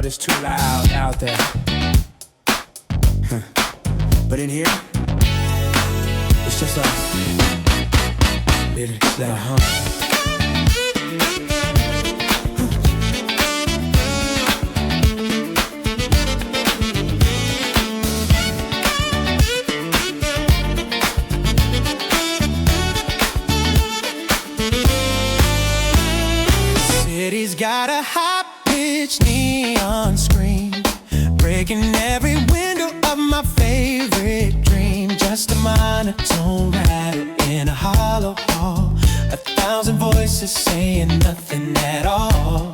it's too loud out there. But in here, it's just us. Let it hum. City's got a high-pitched neon screen, breaking every window of my favorite dream. Just a monotone rattle in a hollow hall, 1,000 voices saying nothing at all.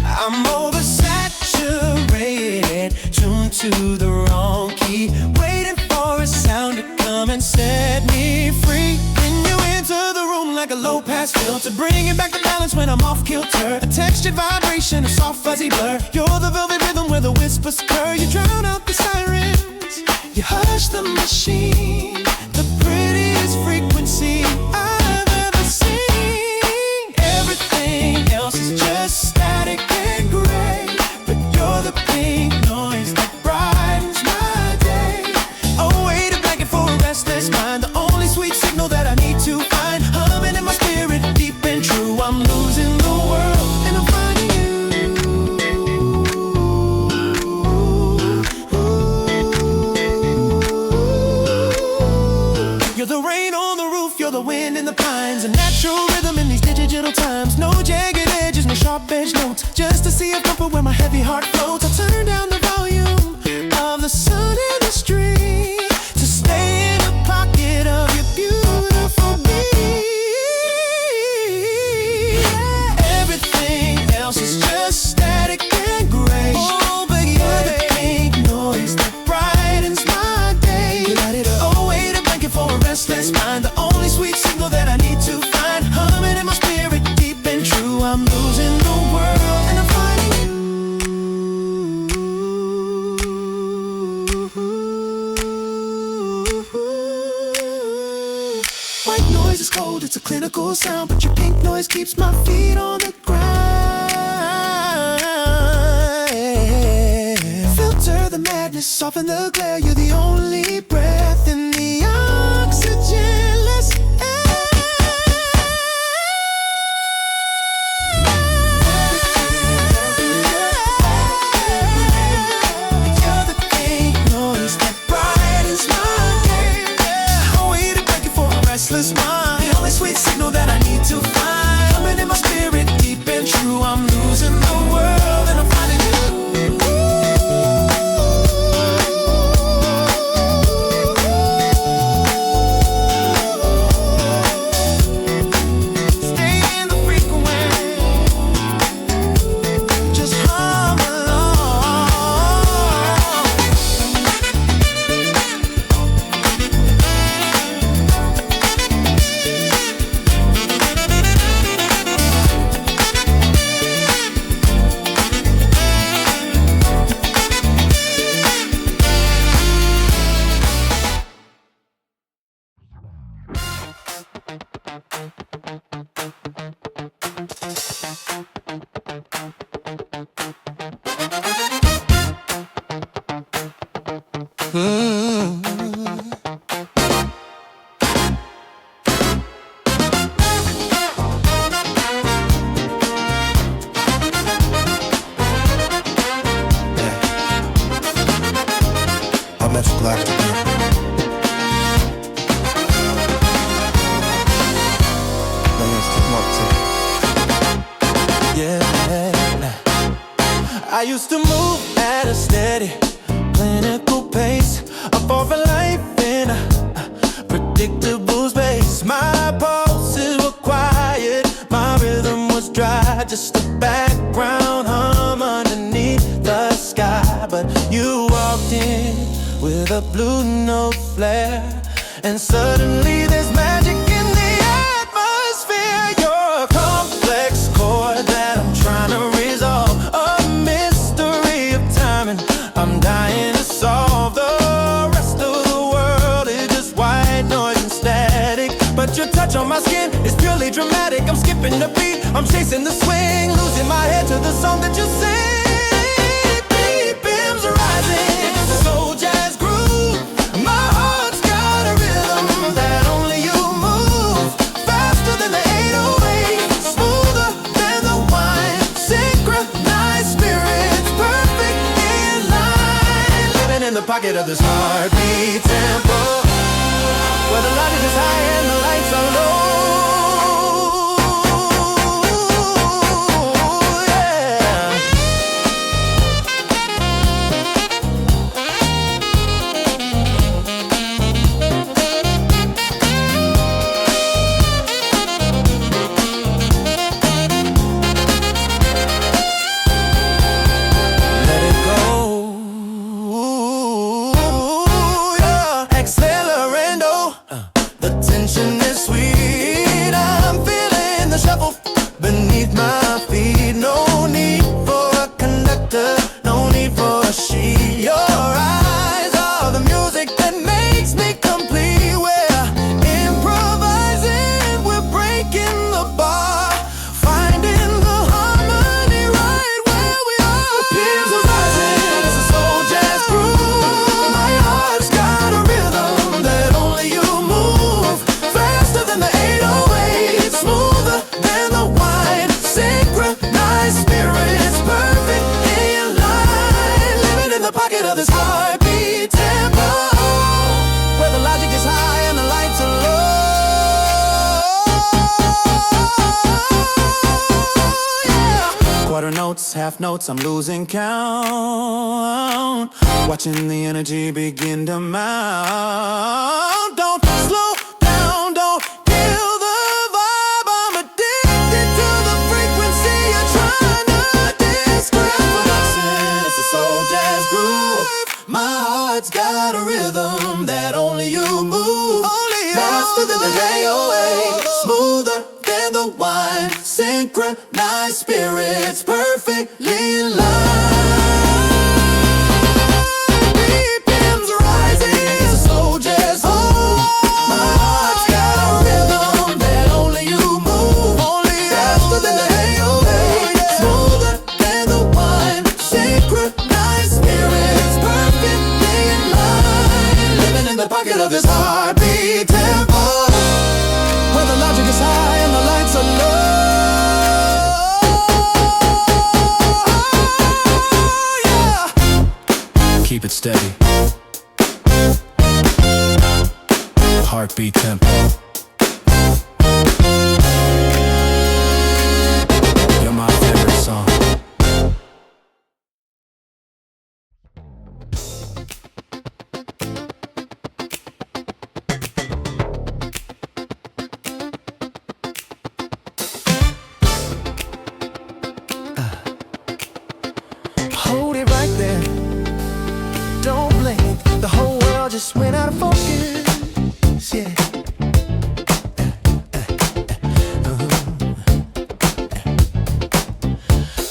I'm oversaturated, tuned to the wrong key, waiting for a sound to come and set me free. When you enter the room like a low-pass filter, bringing back the balance when I'm off kilter. A textured vibration, a soft fuzzy blur. You're the velvet rhythm where the whispers occur. You drown out the sirens, you hush the machine, the prettiest frequency I've ever seen. Everything else is just static and gray, but you're the pink noise that brightens my day. Oh, wait a blanket for a restless mind, the only sweet signal that I need to find. Humming in my spirit, deep and true. I'm losing the world and I'm finding you. You're the rain on the roof, you're the wind in the pines, a natural rhythm in these digital times. No jagged edges, no sharp edge notes, just to see a comfort where my heavy heart floats. I turn down the volume of the sun in the street to stay in the pocket of your beautiful beat. Everything else is just static and gray. Oh, but you're the pink noise that brightens my day. Oh, wait a blanket for a restless mind, the only sweet signal that I need to find. Humming in my spirit, deep and true. I'm losing the world and I'm finding you. White noise is cold, it's a clinical sound, but your pink noise keeps my feet on the ground. Filter the madness, soften the glare. You're the only breath in the oxygenless air. You're the pink noise that brightens my day. Oh, wait a blanket for a restless mind, the only sweet signal that I need to find. Humming in my spirit, deep and true. I'm losing the world and I'm finding you. Stay in the frequency, just hum I'm at Black to yeah. I used to move at a steady, clinical pace, up for a life in a predictable space. My pulses were quiet, my rhythm was dry, just a background hum underneath the sky. But you walked in with a blue note flare, and suddenly there's magic in the atmosphere. You're a complex chord that I'm trying to resolve, a mystery of timing I'm dying to solve. The rest of the world is just white noise and static, but your touch on my skin is purely dramatic. I'm skipping the beat, I'm chasing the swing, losing my head to the song that you sing. rising. It's a soul jazz groove. My heart's got a rhythm that only you move. Faster than the 808, smoother than the wine. Synchronized spirits, perfect in line. Living in the pocket of this heartbeat tempo, where the logic is high and the lights are low. Beneath my feet, no need for a conductor, no need for a sheet. Your eyes are the music that makes me complete. We're improvising, we're breaking the bar, finding the harmony right where we are. The peers are rising, it's a soul jazz groove. My heart's got a rhythm that only you move. Faster than the 808, smoother than the wine. Synchronized spirits, perfect in line. Living in the pocket of this heartbeat tempo, where the logic is high and the lights are low. Yeah. Quarter notes, half notes, I'm losing count. Watching the energy begin to mount. Don't slow down, don't kill the vibe. I'm addicted to the frequency you're trying to describe. It's a soul jazz groove. My heart's got a rhythm that only you move. Faster than the J.O.A., smoother than the wine. Synchronized spirits, perfectly in line. BPM's rising, it's a soul jazz groove. My heart's got a rhythm that only you move. Faster than the J.O.A., smoother than the wine. Synchronized spirits, perfectly in line. Living in the pocket of this heartbeat tempo, where the logic is high and the lights are low. Yeah. Keep it steady. Heartbeat tempo. You're my favorite song. Hold it right there. Don't blink. The whole world just went out of focus. Yeah.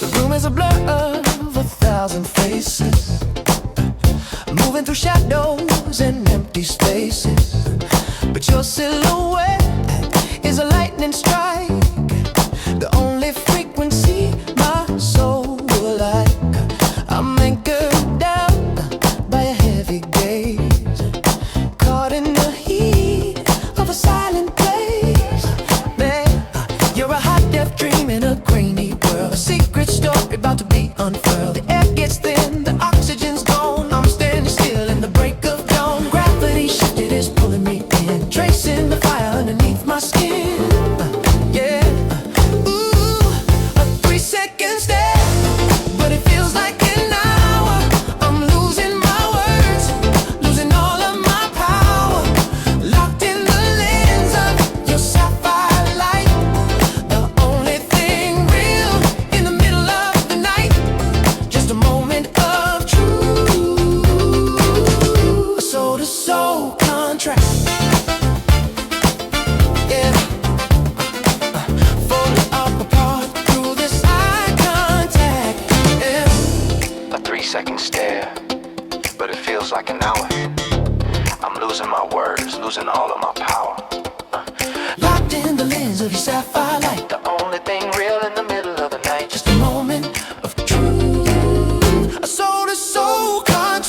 The room is a blur of 1,000 faces, moving through shadows and empty spaces. But your silhouette is a lightning strike, the only frequency my soul will like. I'm anchored down by a heavy gaze, caught in the heat of a silent place. Man, you're a hot death dream in a grainy world, a secret story about to be unfurled. The air gets thin, the oxygen's gone. I'm standing still in the break of dawn. Gravity shifted is pulling me in, tracing the fire underneath my skin. Yeah. Ooh, a 3-second stare, but it feels like an hour. I'm losing my words, losing all of my power, locked in the lens of your sapphire light. The only thing real in the middle of the night, just a moment of truth. A soul-to-soul contract. Yeah. Folded up apart through this eye contact. Yeah. A 3-second stare, but it feels like an hour. I'm losing my words, losing all of my power. Locked in the lens of your sapphire light, the only thing real in the middle of the night, just a moment of truth. A soul-to-soul contract.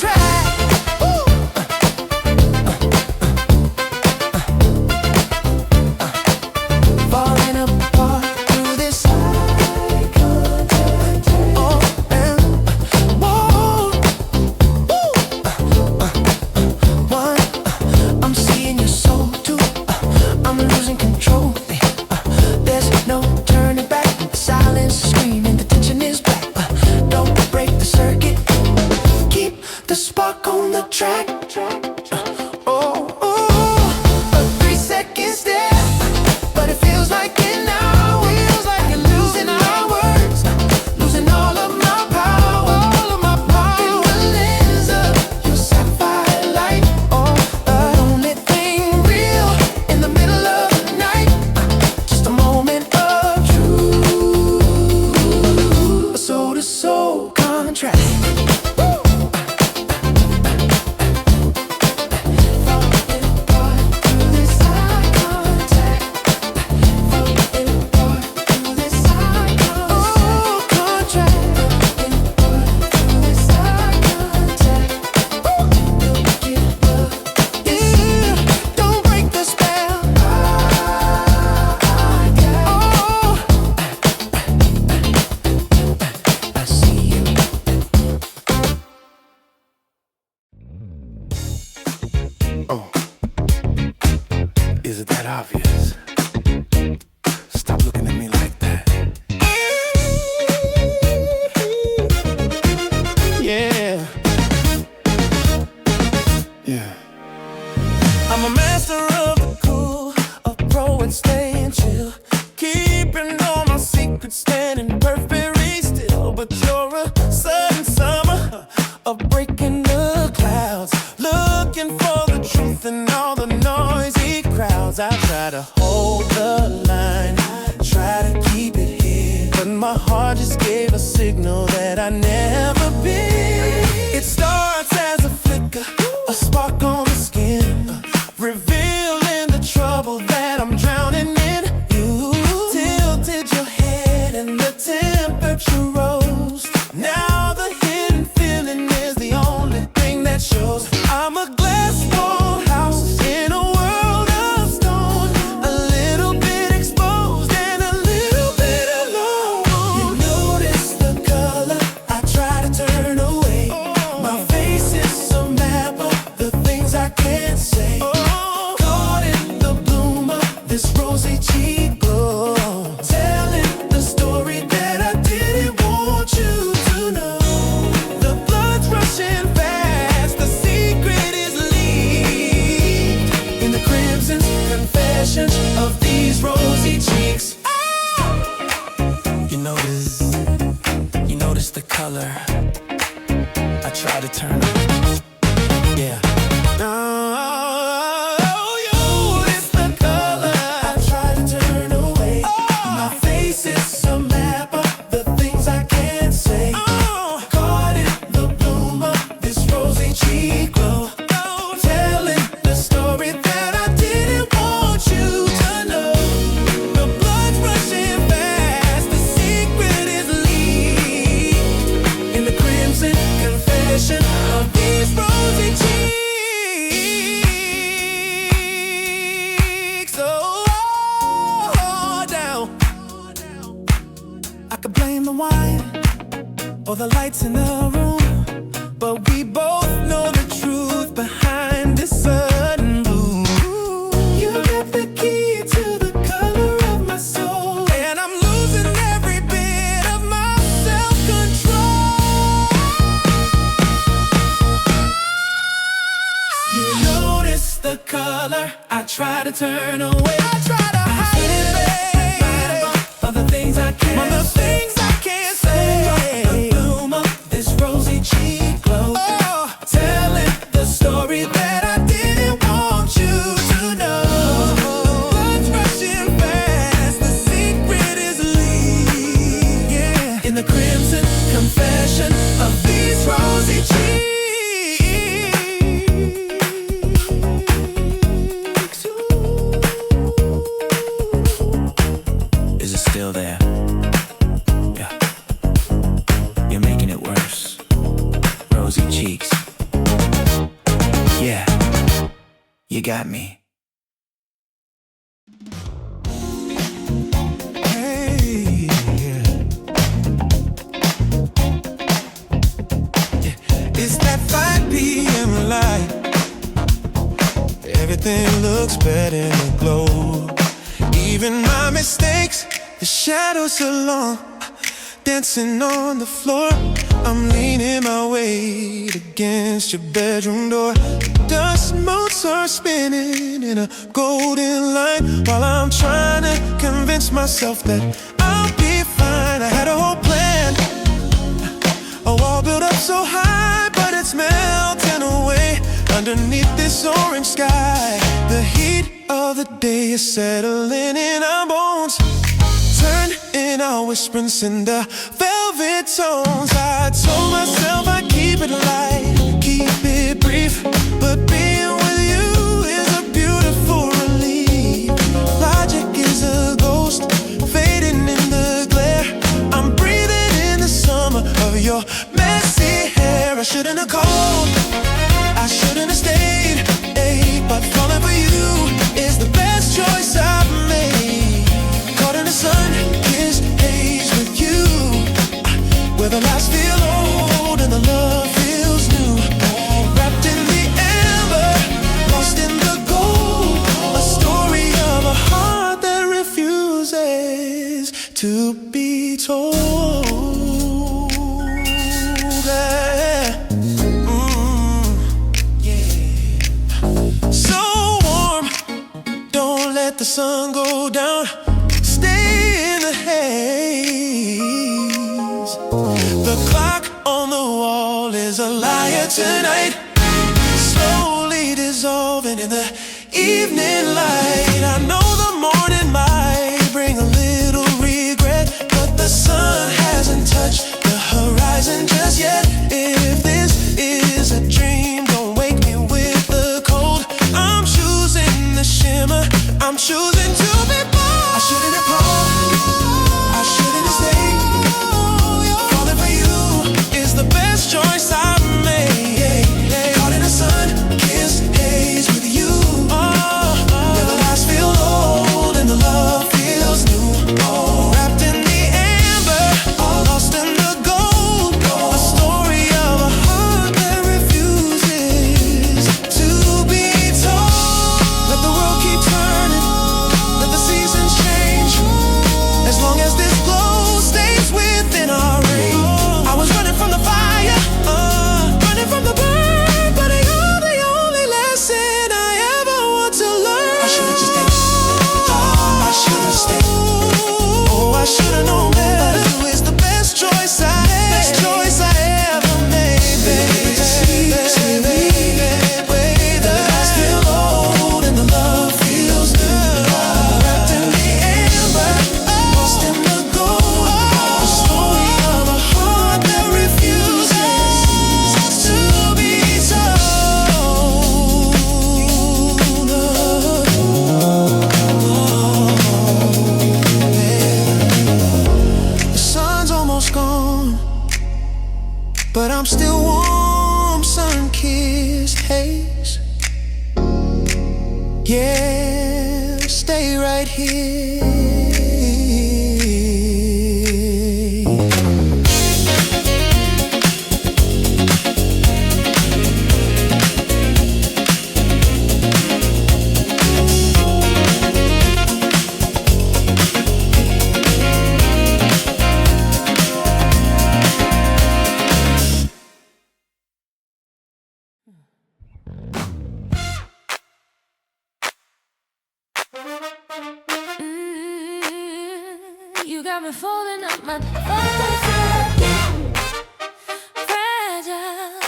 Is it that obvious? Stop looking at me like that. Yeah. Yeah. I'm a master of the cool, a pro at staying chill, keeping all my secrets standing perfectly still. But you're a sudden summer, a break in the clouds, looking for the truth in all the noisy crowds. I try to hold the line, I try to keep it here, but my heart just gave a signal that I never been. It starts as a flicker, a spark on the skin, revealing the trouble that I'm drowning in. You tilted your head and the temperature rose. Now the hidden feeling is the only thing that shows. I'm a glass wall house in a world of stone, a little bit exposed and a little bit alone. You notice the color, I try to turn away. My face is a map of the things I can't say. Caught in the bloom of this rosy cheek glow, telling the story that I didn't want you to know. The blood's rushing fast, the secret is leaked in the crimson confessions of these rosy cheeks. You notice the color, I try to turn it. Yeah. You notice the color, I try to turn away. My face is a map of the things I can't say. Caught in the bloom of this rosy cheek glow, telling the story that I didn't want you to know. The blood's rushing fast, the secret is leaked in the crimson confession of these rosy cheeks. Oh, down. I could blame the wine or the lights in the room, but we both know the truth behind this sudden bloom. You got the key to the color of my soul, and I'm losing every bit of my self-control. You notice the color, I try to turn away. I try to hide it, babe, of the things I can't, of the things I can't say. The bloom of this rosy cheek glow, telling the story that I didn't want you to know. Blood's rushing fast, the secret is leaked, yeah, in the crimson confession of these rosy cheeks. Is it still there? Yeah. You're making it worse. Rosy cheeks. Yeah. You got me. Hey, yeah. It's that 5 p.m. light. Everything looks better in the glow. Even my mistakes, the shadows are long, dancing on the floor. I'm leaning my weight against your bedroom door. Dust motes are spinning in a golden line, while I'm trying to convince myself that I'll be fine. I had a whole plan, a wall built up so high, but it's melting away underneath this orange sky. The heat of the day is settling in our bones, turning our whisperings into velvet tones. I told myself I'd keep it light, keep it brief, but being with you is a beautiful relief. Logic is a ghost fading in the glare. I'm breathing in the summer of your messy hair. I shouldn't have called, I shouldn't have stayed, but falling for you is the best choice I've made. Caught in the sun, kissed haze with you, where the lights feel old and the love feels new. Wrapped in the amber to be told. So warm, don't let the sun go down. Stay in the haze. The clock on the wall is a liar tonight, slowly dissolving in the evening light. I know the morning might bring a little regret, but the sun hasn't touched the horizon just yet. If this is a dream, don't wake me with the cold. I'm choosing the shimmer, I'm choosing to be bold. I shouldn't have called, I shouldn't have stayed. Falling for you is the best choice I've made. Caught in the sun, kiss haze with you. Never last, feel old, and the love feels new. Wrapped in the amber, lost in the gold. A story of a heart that refuses to be told. Let the world keep turning, let the seasons change. As long as this glow stays within our range. I was running from the fire, running from the burn, but you're the only lesson I ever want to learn. I should've just stayed. I should've stayed. Oh, I should've known better. You is the best choice I ever made, baby. The past feel old and the love feels new. Wrapped in the amber, lost in the gold. The story of a heart that refuses to be told. The sun's almost gone, but I'm still warm, sun-kissed haze. Yeah, stay right here. You got me folding up my fragile,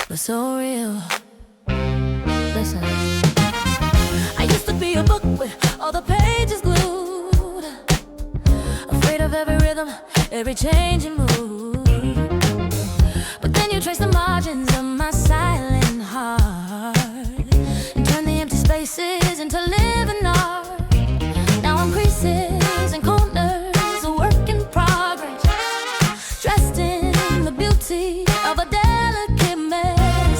but so real. Listen, I used to be a book with all the pages glued, afraid of every rhythm, every changing mood. But then you trace the margins of my silent heart and turn the empty spaces into living art. Now I'm creases and corners, a work in progress, dressed in the beauty of a delicate mess.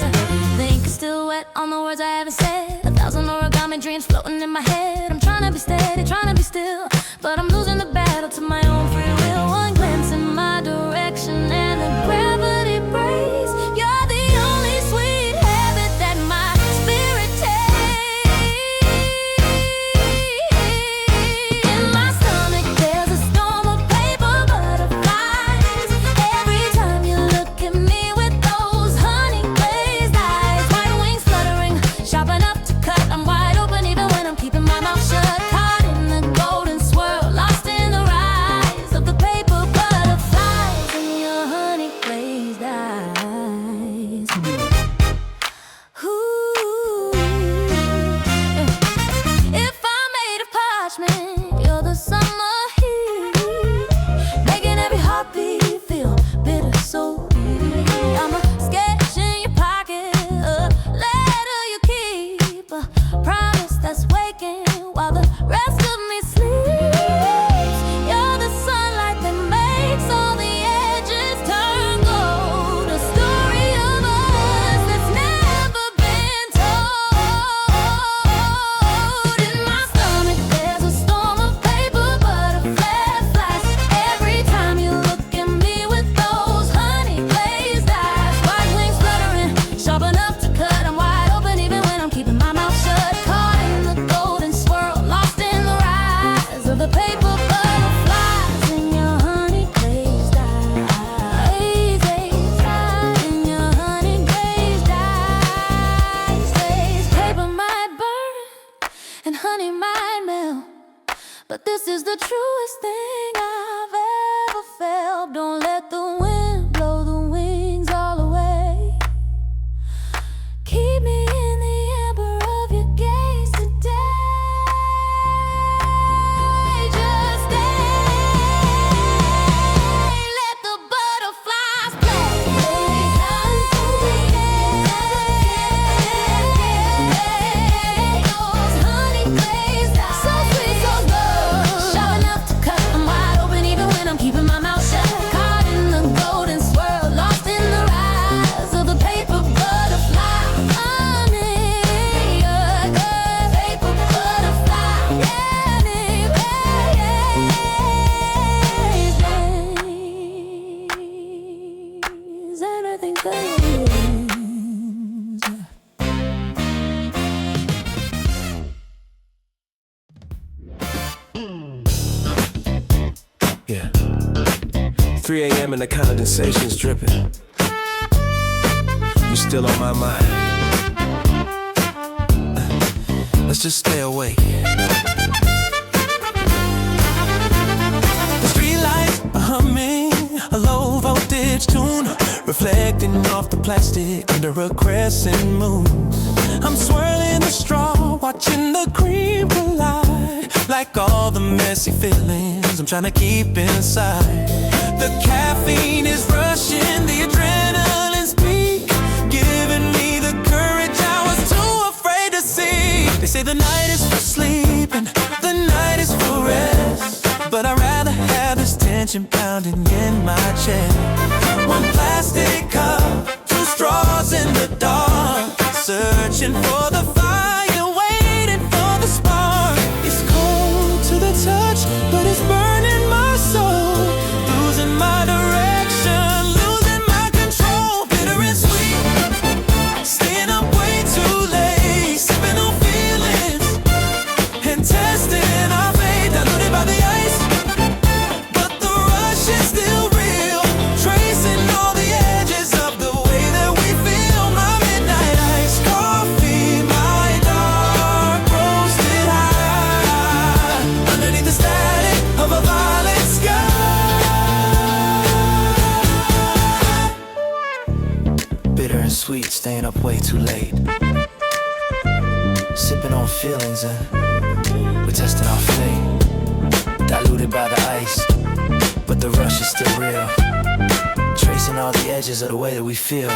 The ink is still wet on the words I haven't said. 1,000 origami dreams floating in my head. I'm trying to be steady, trying to be still, but I'm losing the battle to my own free will. One glance in my direction and the gravity breaks. You're the only sweet habit that my spirit takes. In my stomach there's a storm of paper butterflies. Every time you look at me with those honey glazed eyes, white wings fluttering, sharp enough to cut. I'm wide open even when I'm keeping my mouth shut. and honey might melt, but this is the truest thing I've ever felt. Don't let the wind blow the wings all away. Keep me in the amber of your gaze today. Just stay. Let the butterflies play. Those honey glaze eyes, so sweet, so good. Sharp enough to cut them wide open even when I'm keeping my mouth shut. Caught in the golden swirl, lost in the rise of the paper butterfly. Honey, paper butterfly. Anyways, anything goes. Yeah. 3 a.m. and the condensation's dripping. You still on my mind. Let's just stay awake. The streetlights are humming a low voltage tune, reflecting off the plastic under a crescent moon. I'm swirling the straw, watching the cream collide. Like all the messy feelings I'm trying to keep inside. The caffeine is rushing, the adrenaline's peak, giving me the courage I was too afraid to see. They say the night is for sleeping, the night is for rest, but I'd rather have this tension pounding in my chest. One plastic cup, 2 straws in the dark, searching for the fire, waiting for the spark. It's cold to the touch, but it's burning my soul. Losing my direction, losing my control. Bitter and sweet, staying up way too late, sipping on feelings and testing our fate. Diluted by the ice, but the rush is still real, tracing all the edges of the way that we feel. My midnight iced coffee, my dark roasted high, underneath the static of a violet sky. Bitter and sweet, staying up way too late, sipping on feelings and we're testing our fate. Diluted by the ice, but the rush is still real, tracing all the edges of the way that we feel.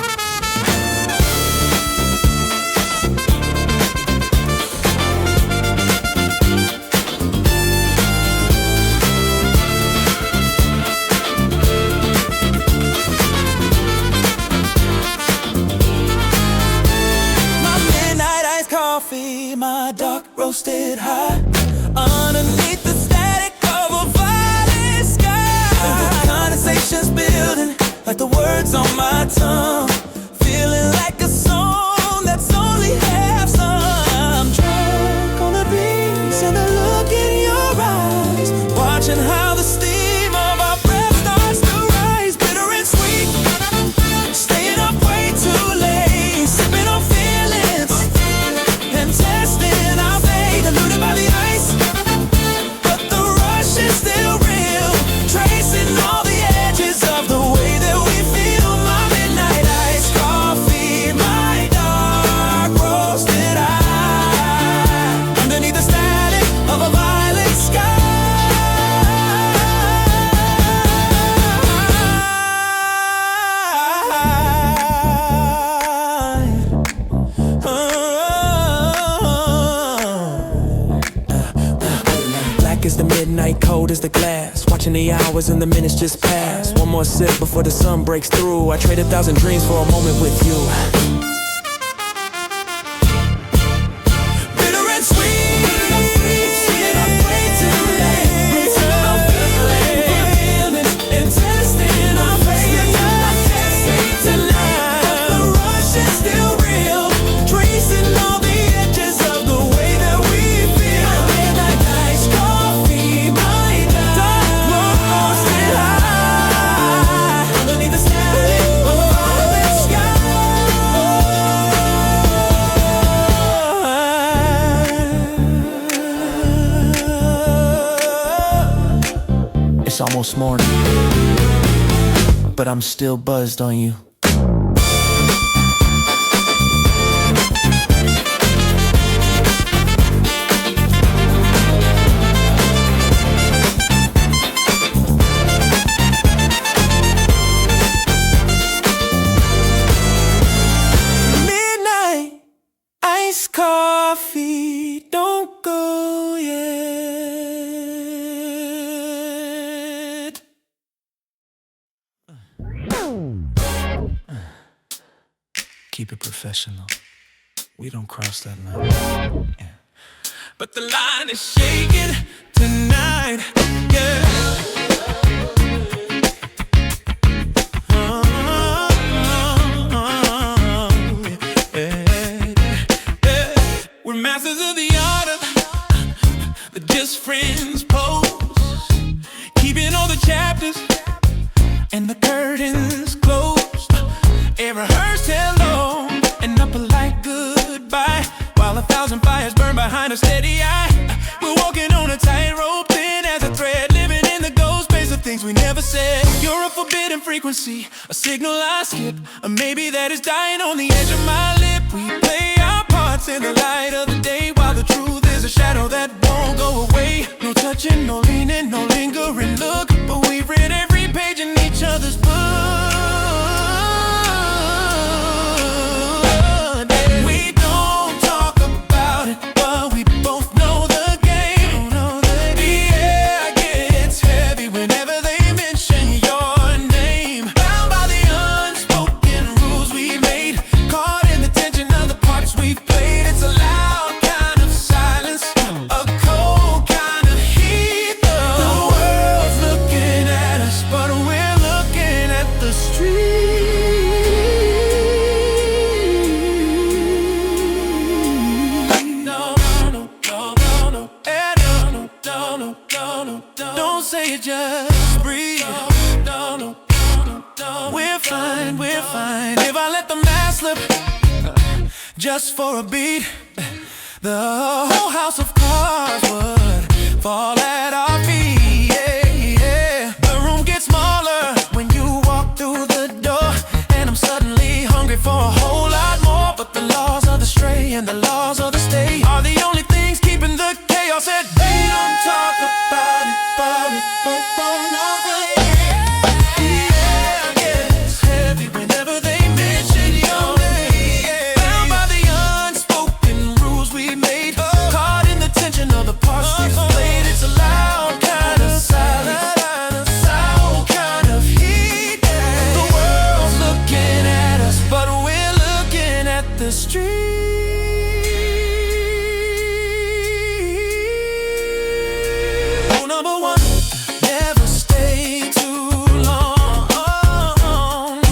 My midnight iced coffee, my dark roasted high, underneath the static of a violet sky. The conversation's building like the words on my tongue, feeling like a song that's only half sung. Drunk on the breeze and the look in your eyes, watching how the steam of our breath starts to rise. Bitter and sweet, staying up way too late, sipping on feelings and testing our fate. Diluted by the ice, but the rush is still real, tracing all the edges of the way that we feel. My midnight iced coffee, my dark roasted eye, underneath the static of a violet sky. Black as the midnight, cold as the glass, watching the hours and the minutes just pass. One more sip before the sun breaks through. I trade 1,000 dreams for a moment with you. Bitter and sweet, staying up way too late, I'm feeling and testing our fate. Tonight, the rush is still real, tracing all the edges of the way that we feel. Midnight iced coffee, my dark roasted high, underneath the static of a violet sky. almost morning, but I'm still buzzed on you. Midnight, iced coffee, don't go yet. Keep it professional. We don't cross that line. Yeah. But the line is shaking tonight, yeah. We're masters of the art of the just friends pose, keeping all the chapters and the curtains closed. A rehearsed hello and a polite goodbye, while 1,000 fires burn behind a steady eye. We're walking on a tightrope, thin as a thread, living in the ghost space of things we never said. You're a forbidden frequency, a signal I skip, or maybe that is dying on the edge of my lip. We play our parts in the light of the day, while the truth is a shadow that won't go away. No touching, no leaning, no lingering look, but we've read every page in each other's book. Don't say it, just breathe. We're fine, we're fine. If I let the mask slip just for a beat, the whole house of cards would fall at our feet. Yeah, yeah. The room gets smaller when you walk through the door, and I'm suddenly hungry for a whole lot more. But the laws of the stray and the laws of the stay are the only things keeping the chaos at bay. Don't talk about it, about it, yeah, it's heavy whenever they mention your name. Bound by the unspoken rules we made, caught in the tension of the parts we played. It's a loud kind of silence, sound kind of heat. The world's looking at us, but we're looking at the street. Number one, never stay too long.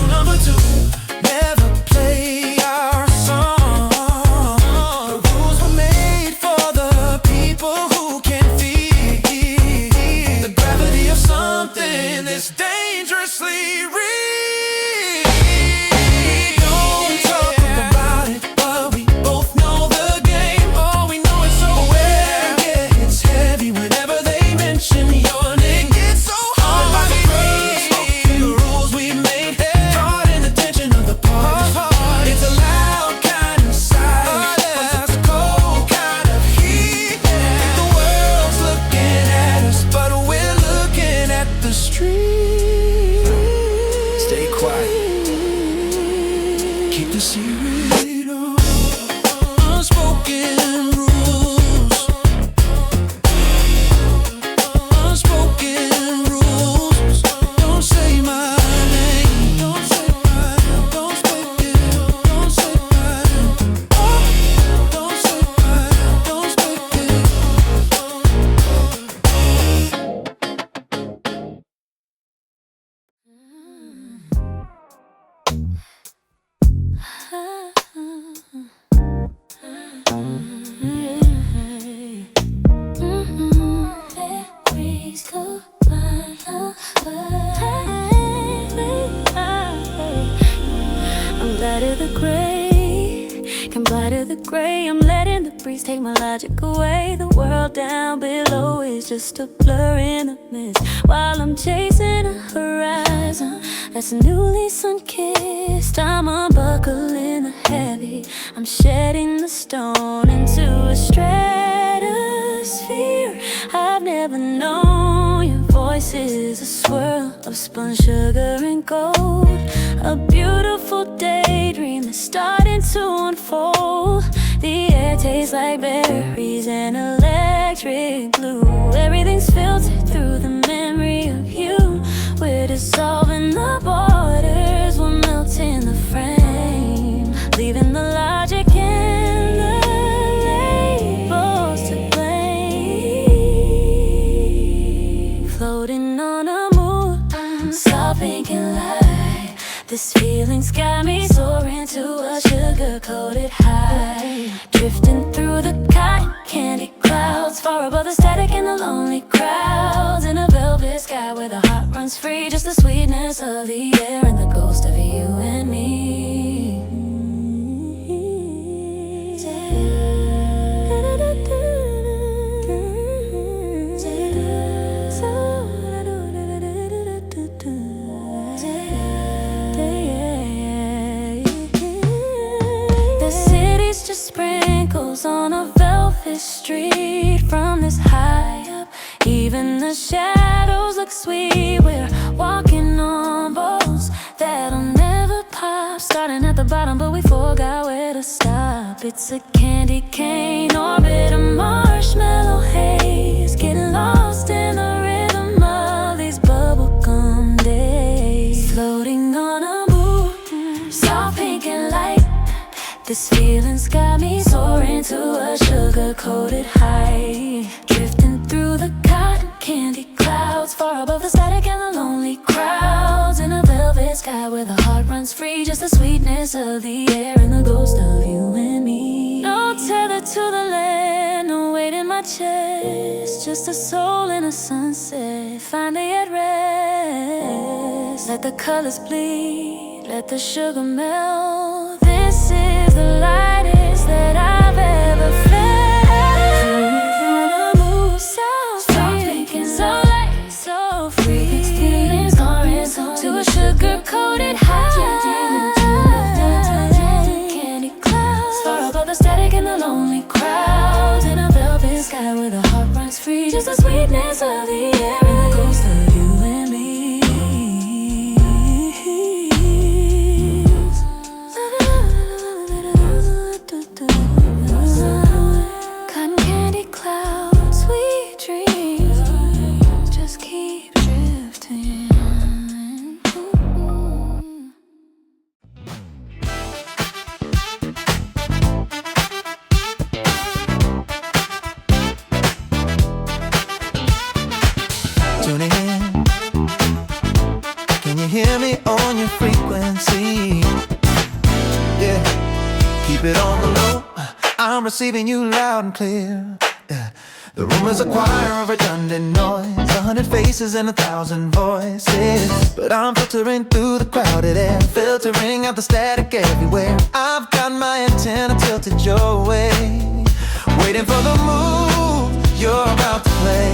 Number two, never play our song. The rules were made for the people who can feel the gravity of something that's dangerously real. Don't talk about it, but we both know the game. Oh, we know it so well. Yeah, it's heavy whenever they mention your name. It's so hard by the rules we made, caught in the tension of the party. It's a loud kind of silence, it's a cold kind of heat. The world's looking at us, but we're looking at the street. Stay quiet. Keep the secret. Unspoken rules. Unspoken rules. Don't say my name. Don't say my name. Don't speak it. Don't say my name. Oh, don't say my name. Don't speak it. Memories go by. I'm glad of the gray, come by to the gray. I'm letting the the breeze take my logic away. The world down below is just a blur in the mist, while I'm chasing a horizon that's newly sun-kissed. I'm unbuckling the heavy, I'm shedding the stone into a stratosphere I've never known. Your voice is a swirl of spun sugar and gold, a beautiful daydream that's starting to unfold. The air tastes like berries and electric glue. Everything's filtered through the memory of you. We're dissolving the borders, we're melting the frame, leaving the logic and the labels to blame. Floating on a moon, soft pink and light. This feeling's got me soaring to a sugar-coated high, drifting through the cotton candy clouds, far above the static and the lonely crowds, in a velvet sky where the heart runs free. Just the sweetness of the air and the ghost of you and me. Sprinkles on a velvet street from this high up. Even the shadows look sweet. We're walking on boats that'll never pop, starting at the bottom but we forgot where to stop. It's a candy cane orbit, a marshmallow haze, getting lost in the rhythm of these bubblegum days. Floating on a moon, soft pink and light. This feeling's got me soaring to a sugar-coated high, drifting through the cotton candy clouds, far above the static and the lonely crowds, in a velvet sky where the heart runs free. Just the sweetness of the air and the ghost of you and me. No tether to the land, no weight in my chest, just a soul in a sunset, finally at rest. Let the colors bleed, let the sugar melt. This is the lightest that I've ever felt. So pink and so light, so free. Feelings going to a sugar-coated high. Candy clouds, far above the static and the lonely crowds, in a velvet sky where the heart runs free. Just the sweetness of the air and the ghost of you and me. Cotton candy clouds, sweet dreams, just keep drifting. Tune in. Can you hear me on your frequency? Yeah, keep it on the low. I'm receiving you loud and clear. Yeah. The room is a choir of redundant noise, 100 faces and 1,000 voices, but I'm filtering through the crowded air, filtering out the static everywhere. I've got my antenna tilted your way, waiting for the move you're about to play.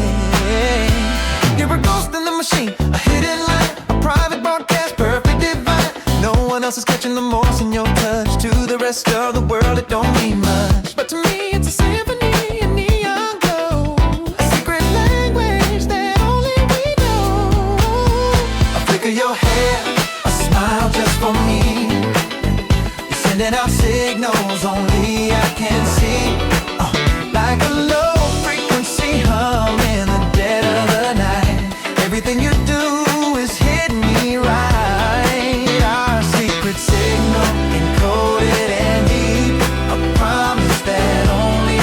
You're a ghost in the machine, a hidden light, a private broadcast, perfect divine. No one else is catching the Morse in your touch. To the rest of the world it don't mean much, but to me it's a symphony, a neon glow, a secret language that only we know. A flick of your hair, a smile just for me. You're sending out signals only I can see, like a low frequency hum in the dead of the night. Everything you do is hitting me right. Our secret signal encoded and deep, a promise that only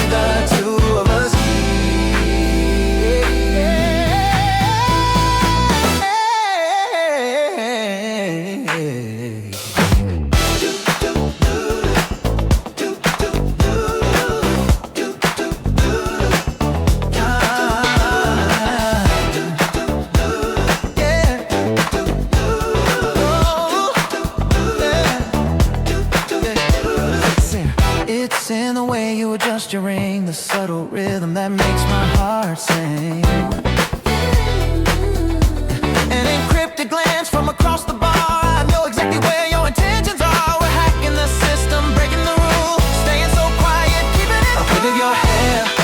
rhythm that makes my heart sing. An encrypted glance from across the bar, I know exactly where your intentions are. We're hacking the system, breaking the rules, staying so quiet, keeping it cool. A wave of your hair